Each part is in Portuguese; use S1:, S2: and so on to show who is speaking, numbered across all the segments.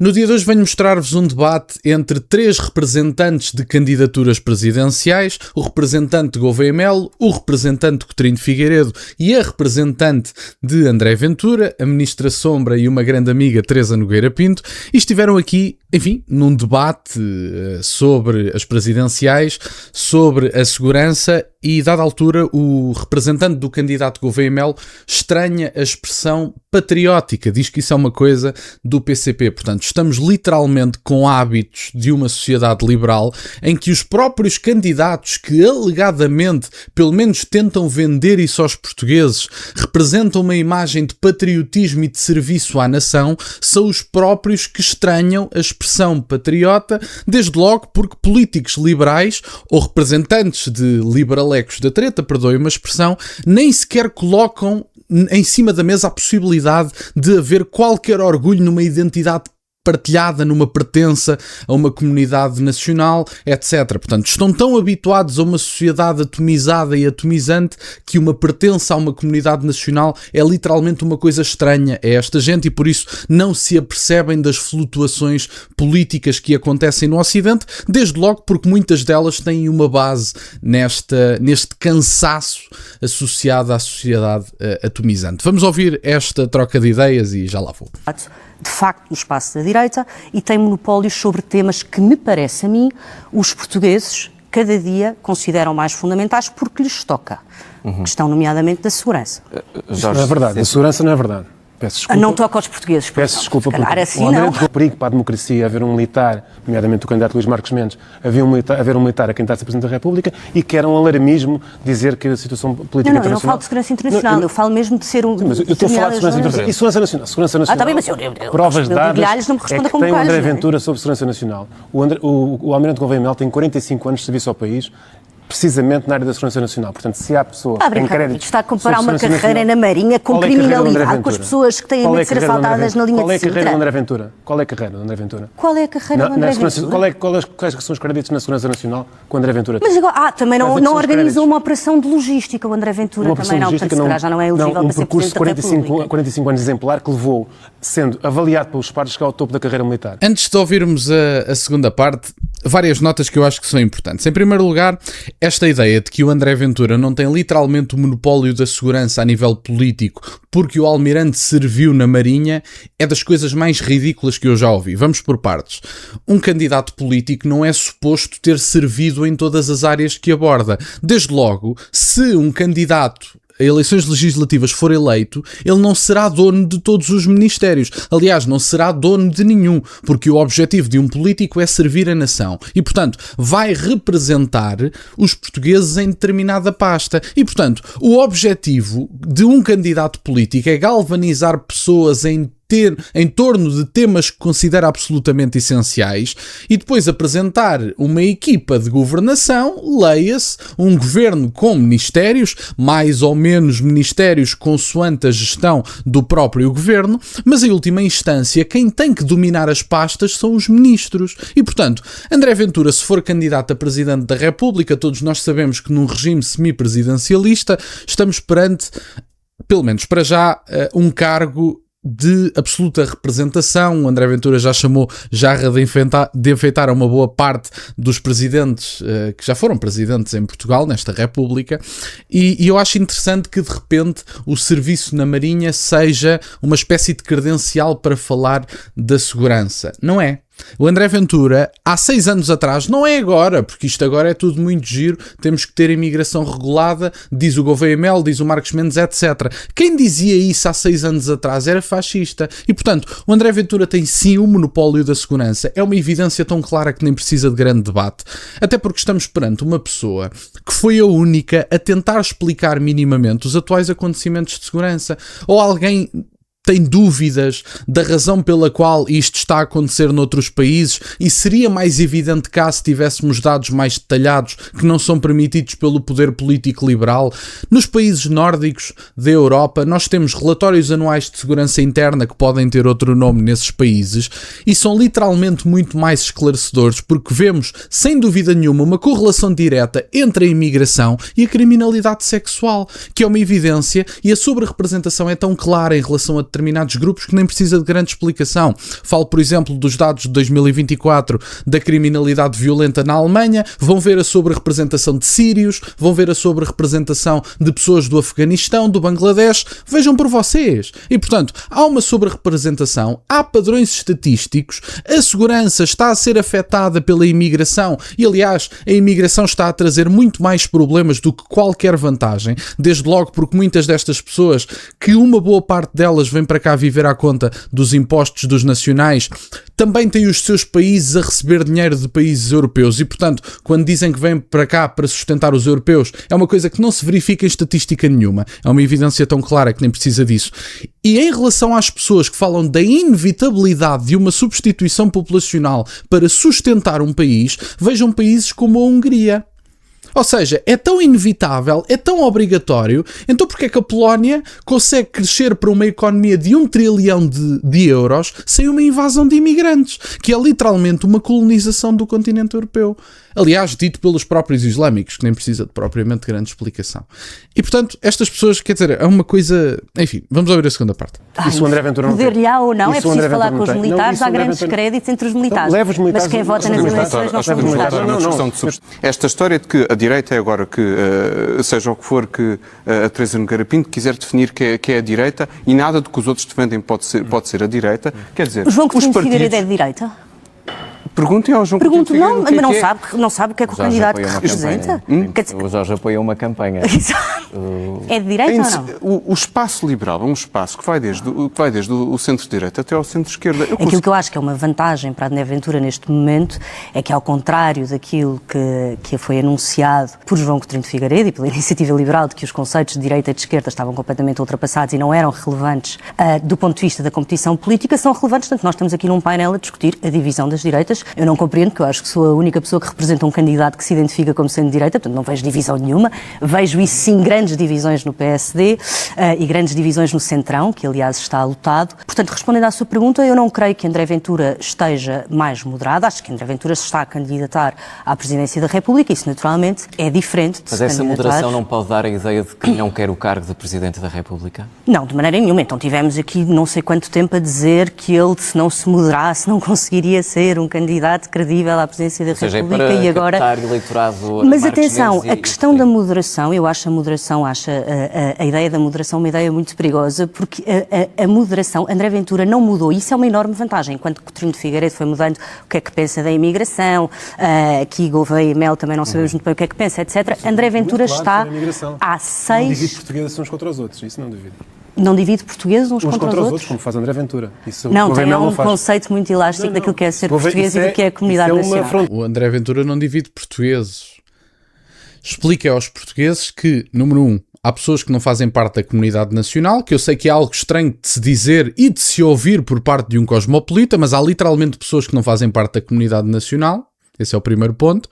S1: No dia de hoje venho mostrar-vos um debate entre três representantes de candidaturas presidenciais, o representante de Gouveia Melo, o representante de Coutinho de Figueiredo e a representante de André Ventura, a ministra Sombra e uma grande amiga Teresa Nogueira Pinto, e estiveram aqui, enfim, num debate sobre as presidenciais, sobre a segurança e, dada altura, o representante do candidato Gouveia Melo estranha a expressão patriótica, diz que isso é uma coisa do PCP, portanto estamos literalmente com hábitos de uma sociedade liberal em que os próprios candidatos que alegadamente, pelo menos tentam vender isso aos portugueses, representam uma imagem de patriotismo e de serviço à nação, são os próprios que estranham a expressão patriota, desde logo porque políticos liberais ou representantes de liberalecos da treta, perdoem-me a expressão, nem sequer colocam em cima da mesa a possibilidade de haver qualquer orgulho numa identidade partilhada, numa pertença a uma comunidade nacional, etc. Portanto, estão tão habituados a uma sociedade atomizada e atomizante que uma pertença a uma comunidade nacional é literalmente uma coisa estranha a esta gente e por isso não se apercebem das flutuações políticas que acontecem no Ocidente, desde logo porque muitas delas têm uma base neste cansaço associado à sociedade atomizante. Vamos ouvir esta troca de ideias e já lá vou.
S2: De facto, no espaço da direita e tem monopólios sobre temas que, me parece a mim, os portugueses cada dia consideram mais fundamentais porque lhes toca. Questão, nomeadamente, da segurança.
S3: Jorge, não é verdade. A segurança não é verdade. Peço desculpa.
S2: Não toca aos portugueses.
S3: Peço desculpa por
S2: assim,
S3: o Almirante do perigo para a democracia haver um militar, nomeadamente o candidato Luís Marques Mendes, haver um militar a candidato a Presidente da República e que era um alarmismo dizer que a situação política internacional...
S2: Eu não falo de segurança internacional, eu falo mesmo de ser um...
S3: Sim, mas eu estou a falar de segurança internacional. E segurança nacional? Segurança nacional.
S2: Tá bem, mas
S3: provas dadas
S2: não me responda
S3: é que
S2: como
S3: tem o André
S2: Calhas,
S3: Ventura sobre segurança nacional. O Almirante Gouveia Melo tem 45 anos de serviço ao país, precisamente na área da segurança nacional. Portanto, se há pessoas que têm créditos...
S2: Está a comparar uma carreira na Marinha com criminalidade, com as pessoas que têm medo de ser assaltadas na linha de Sintra.
S3: Qual é a carreira do André Ventura? Qual é a carreira do André Ventura?
S2: Qual é a carreira do André Ventura?
S3: Quais são os créditos na segurança nacional com o André Ventura?
S2: Mas agora, também não organizou uma operação de logística, o André Ventura também não, portanto, se calhar já não é elegível para ser Presidente da República.
S3: 45 anos exemplar que levou, sendo avaliado pelos pares, chegar ao topo da carreira militar.
S1: Antes de ouvirmos a segunda parte, várias notas que eu acho que são importantes. Em primeiro lugar, esta ideia de que o André Ventura não tem literalmente o monopólio da segurança a nível político porque o almirante serviu na Marinha é das coisas mais ridículas que eu já ouvi. Vamos por partes. Um candidato político não é suposto ter servido em todas as áreas que aborda. Desde logo, se um candidato a eleições legislativas for eleito, ele não será dono de todos os ministérios. Aliás, não será dono de nenhum, porque o objetivo de um político é servir a nação. E, portanto, vai representar os portugueses em determinada pasta. E, portanto, o objetivo de um candidato político é galvanizar pessoas em torno de temas que considera absolutamente essenciais e depois apresentar uma equipa de governação, leia-se, um governo com ministérios, mais ou menos ministérios consoante a gestão do próprio governo, mas em última instância quem tem que dominar as pastas são os ministros. E, portanto, André Ventura, se for candidato a Presidente da República, todos nós sabemos que num regime semipresidencialista estamos perante, pelo menos para já, um cargo de absoluta representação. O André Ventura já chamou jarra de enfeitar a uma boa parte dos presidentes que já foram presidentes em Portugal, nesta República, e eu acho interessante que de repente o serviço na Marinha seja uma espécie de credencial para falar da segurança. Não é. O André Ventura, há 6 anos atrás, não é agora, porque isto agora é tudo muito giro, temos que ter imigração regulada, diz o Gouveia Melo, diz o Marques Mendes, etc. Quem dizia isso há 6 anos atrás era fascista. E, portanto, o André Ventura tem sim o monopólio da segurança. É uma evidência tão clara que nem precisa de grande debate. Até porque estamos perante uma pessoa que foi a única a tentar explicar minimamente os atuais acontecimentos de segurança. Ou alguém tem dúvidas da razão pela qual isto está a acontecer noutros países e seria mais evidente caso tivéssemos dados mais detalhados que não são permitidos pelo poder político liberal. Nos países nórdicos da Europa nós temos relatórios anuais de segurança interna que podem ter outro nome nesses países e são literalmente muito mais esclarecedores porque vemos sem dúvida nenhuma uma correlação direta entre a imigração e a criminalidade sexual, que é uma evidência, e a sobre-representação é tão clara em relação a determinados grupos que nem precisa de grande explicação. Falo, por exemplo, dos dados de 2024 da criminalidade violenta na Alemanha, vão ver a sobre-representação de sírios, vão ver a sobre-representação de pessoas do Afeganistão, do Bangladesh, vejam por vocês. E, portanto, há uma sobre-representação, há padrões estatísticos, a segurança está a ser afetada pela imigração e, aliás, a imigração está a trazer muito mais problemas do que qualquer vantagem, desde logo porque muitas destas pessoas, que uma boa parte delas vem para cá viver à conta dos impostos dos nacionais, também têm os seus países a receber dinheiro de países europeus e, portanto, quando dizem que vêm para cá para sustentar os europeus, é uma coisa que não se verifica em estatística nenhuma. É uma evidência tão clara que nem precisa disso. E em relação às pessoas que falam da inevitabilidade de uma substituição populacional para sustentar um país, vejam países como a Hungria. Ou seja, é tão inevitável, é tão obrigatório, então porque é que a Polónia consegue crescer para uma economia de 1 trilhão de euros sem uma invasão de imigrantes, que é literalmente uma colonização do continente europeu? Aliás, dito pelos próprios islâmicos, que nem precisa de propriamente grande explicação. E, portanto, estas pessoas, quer dizer, é uma coisa... Enfim, vamos ouvir a segunda parte.
S3: Isso o André Ventura não tem.
S2: Poder-lhe-á ou não, é
S3: Isso o
S2: preciso
S3: André
S2: falar
S3: Ventura
S2: com os
S3: não tem.
S2: militares,
S3: Não,
S2: há
S3: isso o André
S2: grandes
S3: Ventura-
S2: créditos entre os militares.
S3: Então, leva os militares-
S2: Mas quem vota nas eleições não são os militares.
S4: Esta história de que a direita é agora que, seja o que for que a Teresa Nogueira Pinto quiser definir que é a direita e nada do que os outros defendem pode ser a direita, quer dizer...
S2: O João Coutinho de Figueiredo é de direita?
S4: Perguntem ao João
S2: Pergunto,
S4: Coutinho de
S2: não,
S4: Figueiredo
S2: mas não sabe o que é que o candidato que representa? Quer dizer,
S5: O Jorge apoia uma campanha.
S2: é de direita ou não?
S4: O espaço liberal é um espaço que vai desde o centro-direita até ao centro-esquerda.
S2: Aquilo que eu acho que é uma vantagem para a André Ventura neste momento é que, ao contrário daquilo que foi anunciado por João Coutinho de Figueiredo e pela Iniciativa Liberal, de que os conceitos de direita e de esquerda estavam completamente ultrapassados e não eram relevantes do ponto de vista da competição política, são relevantes. Portanto, nós estamos aqui num painel a discutir a divisão das direitas. Eu não compreendo, que eu acho que sou a única pessoa que representa um candidato que se identifica como sendo de direita, portanto não vejo divisão nenhuma. Vejo isso sim, grandes divisões no PSD e grandes divisões no Centrão, que aliás está lotado. Portanto, respondendo à sua pergunta, eu não creio que André Ventura esteja mais moderado. Acho que André Ventura se está a candidatar à presidência da República. Isso naturalmente é diferente de
S5: Mas
S2: se
S5: essa
S2: candidatar...
S5: moderação não pode dar a ideia de que não quer o cargo de Presidente da República?
S2: Não, de maneira nenhuma. Então tivemos aqui não sei quanto tempo a dizer que ele, se não se moderasse, não conseguiria ser um candidato credível à presidência da República.
S5: É para
S2: e agora...
S5: captar eleitorado.
S2: Mas atenção, a questão da moderação, eu acho a ideia da moderação uma ideia muito perigosa, porque a moderação, André Ventura não mudou, isso é uma enorme vantagem, enquanto Coutinho de Figueiredo foi mudando o que é que pensa da imigração, aqui Gouveia e Mel também não sabemos muito bem o que é que pensa, etc. André Ventura está há 6...
S3: Não divide portugueses uns contra os outros, isso não divido.
S2: Não divide portugueses uns contra os outros?
S3: Como faz André Ventura. Isso
S2: Não, tem um conceito muito elástico daquilo que é ser português e do que é a comunidade nacional.
S1: O André Ventura não divide portugueses. Explica aos portugueses que, número 1, há pessoas que não fazem parte da comunidade nacional, que eu sei que é algo estranho de se dizer e de se ouvir por parte de um cosmopolita, mas há literalmente pessoas que não fazem parte da comunidade nacional. Esse é o primeiro ponto.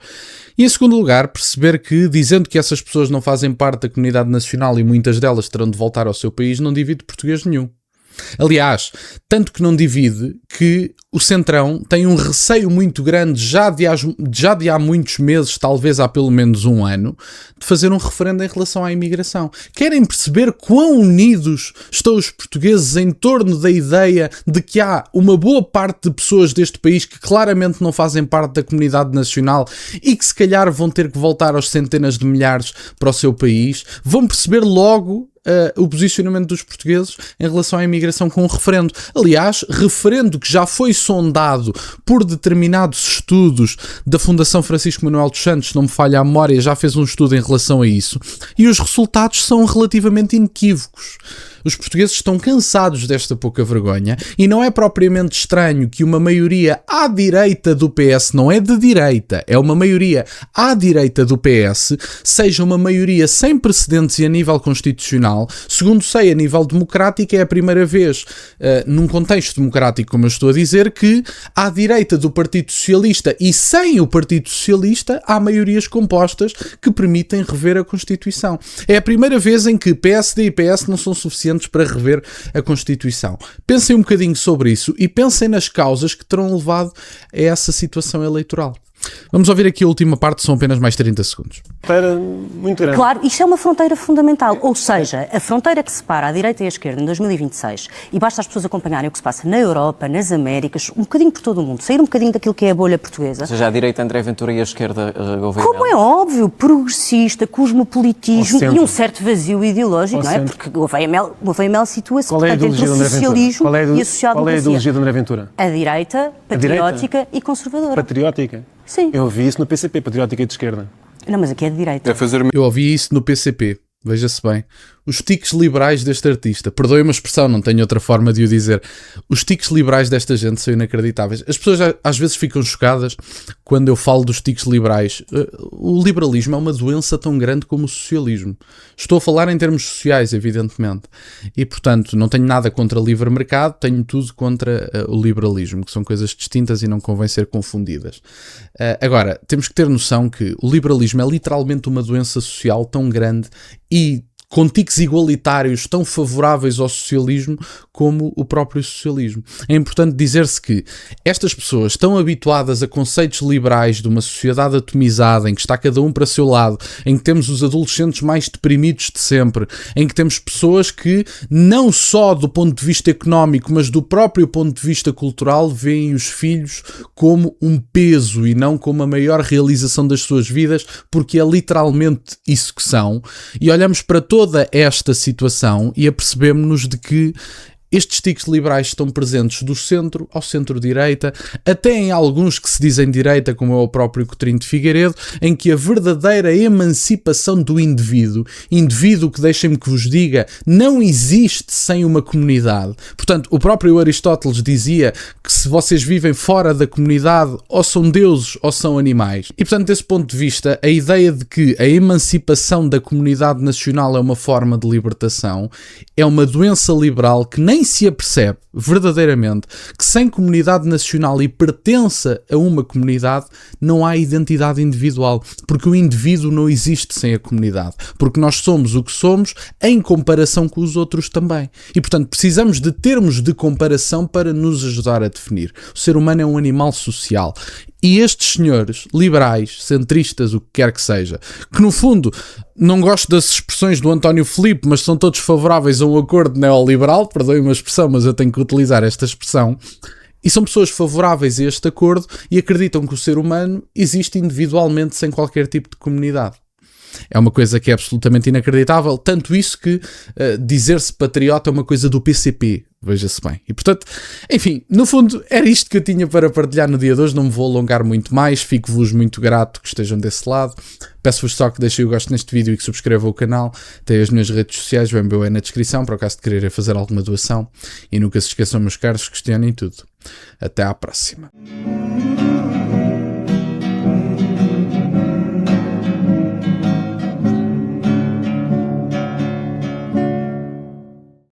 S1: E em segundo lugar, perceber que, dizendo que essas pessoas não fazem parte da comunidade nacional e muitas delas terão de voltar ao seu país, não divide português nenhum. Aliás, tanto que não divide que o Centrão tem um receio muito grande, já de há muitos meses, talvez há pelo menos um ano, de fazer um referendo em relação à imigração. Querem perceber quão unidos estão os portugueses em torno da ideia de que há uma boa parte de pessoas deste país que claramente não fazem parte da comunidade nacional e que se calhar vão ter que voltar aos centenas de milhares para o seu país. Vão perceber logo o posicionamento dos portugueses em relação à imigração com um referendo. Aliás, referendo que já foi sondado por determinados estudos da Fundação Francisco Manuel dos Santos, se não me falha a memória, já fez um estudo em relação a isso, e os resultados são relativamente inequívocos. Os portugueses estão cansados desta pouca vergonha e não é propriamente estranho que uma maioria à direita do PS, não é de direita, é uma maioria à direita do PS, seja uma maioria sem precedentes e a nível constitucional. Segundo sei, a nível democrático é a primeira vez, num contexto democrático, como eu estou a dizer, que à direita do Partido Socialista e sem o Partido Socialista há maiorias compostas que permitem rever a Constituição. É a primeira vez em que PSD e PS não são suficientes para rever a Constituição. Pensem um bocadinho sobre isso e pensem nas causas que terão levado a essa situação eleitoral. Vamos ouvir aqui a última parte, são apenas mais 30 segundos.
S3: Era muito grande.
S2: Claro, isto é uma fronteira fundamental, ou seja, a fronteira que separa a direita e a esquerda em 2026, e basta as pessoas acompanharem o que se passa na Europa, nas Américas, um bocadinho por todo o mundo, sair um bocadinho daquilo que é a bolha portuguesa.
S5: Ou seja, a direita André Ventura e a esquerda Gouveia
S2: Como
S5: Mel.
S2: é óbvio, progressista, cosmopolitismo
S3: Ao centro.
S2: e um certo vazio ideológico,
S3: Ao
S2: não é?
S3: centro.
S2: Porque Gouveia Mel situa-se,
S3: Qual é a
S2: portanto, entre
S3: ideologia de
S2: o
S3: André Ventura?
S2: socialismo
S3: Qual é
S2: e a
S3: a
S2: social-democracia.
S3: ideologia de André Ventura?
S2: A direita, patriótica e conservadora.
S3: Patriótica.
S2: Sim.
S3: Eu ouvi isso no PCP, patriótica e de esquerda.
S2: Não, mas aqui é de direita.
S4: É fazer
S1: Eu ouvi isso no PCP, veja-se bem. Os tiques liberais deste artista, perdoem-me a expressão, não tenho outra forma de o dizer. Os tiques liberais desta gente são inacreditáveis. As pessoas às vezes ficam chocadas quando eu falo dos tiques liberais. O liberalismo é uma doença tão grande como o socialismo. Estou a falar em termos sociais, evidentemente. E, portanto, não tenho nada contra o livre mercado, tenho tudo contra o liberalismo, que são coisas distintas e não convém ser confundidas. Agora, temos que ter noção que o liberalismo é literalmente uma doença social tão grande e com tiques igualitários tão favoráveis ao socialismo como o próprio socialismo. É importante dizer-se que estas pessoas estão habituadas a conceitos liberais de uma sociedade atomizada, em que está cada um para seu lado, em que temos os adolescentes mais deprimidos de sempre, em que temos pessoas que, não só do ponto de vista económico, mas do próprio ponto de vista cultural, veem os filhos como um peso e não como a maior realização das suas vidas, porque é literalmente isso que são. E olhamos para toda esta situação e apercebemos-nos de que estes tiques liberais estão presentes do centro ao centro-direita, até em alguns que se dizem direita, como é o próprio Coutinho de Figueiredo, em que a verdadeira emancipação do indivíduo que, deixem-me que vos diga, não existe sem uma comunidade. Portanto, o próprio Aristóteles dizia que se vocês vivem fora da comunidade, ou são deuses ou são animais. E, portanto, desse ponto de vista, a ideia de que a emancipação da comunidade nacional é uma forma de libertação é uma doença liberal que nem se apercebe verdadeiramente que sem comunidade nacional e pertença a uma comunidade não há identidade individual, porque o indivíduo não existe sem a comunidade, porque nós somos o que somos em comparação com os outros também, e portanto precisamos de termos de comparação para nos ajudar a definir. O ser humano é um animal social. E estes senhores, liberais, centristas, o que quer que seja, que no fundo, não gosto das expressões do António Filipe, mas são todos favoráveis a um acordo neoliberal, perdoem-me a expressão, mas eu tenho que utilizar esta expressão, e são pessoas favoráveis a este acordo e acreditam que o ser humano existe individualmente sem qualquer tipo de comunidade. É uma coisa que é absolutamente inacreditável, tanto isso que dizer-se patriota é uma coisa do PCP, veja-se bem. E portanto, enfim, no fundo era isto que eu tinha para partilhar no dia de hoje, não me vou alongar muito mais, fico-vos muito grato que estejam desse lado, peço-vos só que deixem o gosto neste vídeo e que subscrevam o canal, tem as minhas redes sociais, o MBO é na descrição, para o caso de quererem fazer alguma doação, e nunca se esqueçam, meus caros, questionem tudo. Até à próxima.